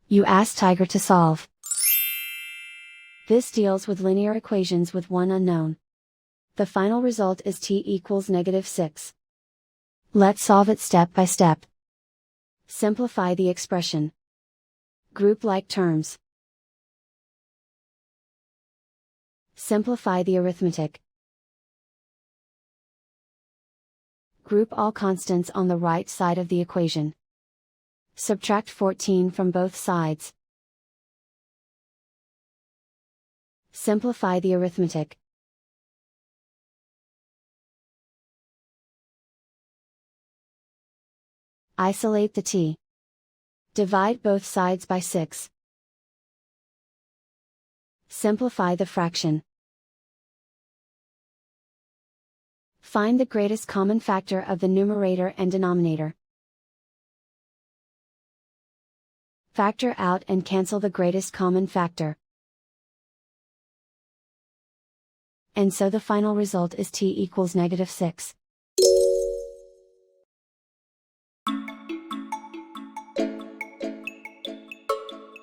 You ask Tiger to solve. This deals with linear equations with one unknown. The final result is t equals -6. Let's solve it step by step. Simplify the expression. Group like terms. Simplify the arithmetic. Group all constants on the right side of the equation. Subtract 14 from both sides. Simplify the arithmetic. Isolate the t. Divide both sides by 6. Simplify the fraction. Find the greatest common factor of the numerator and denominator. Factor out and cancel the greatest common factor. And so the final result is t equals -6.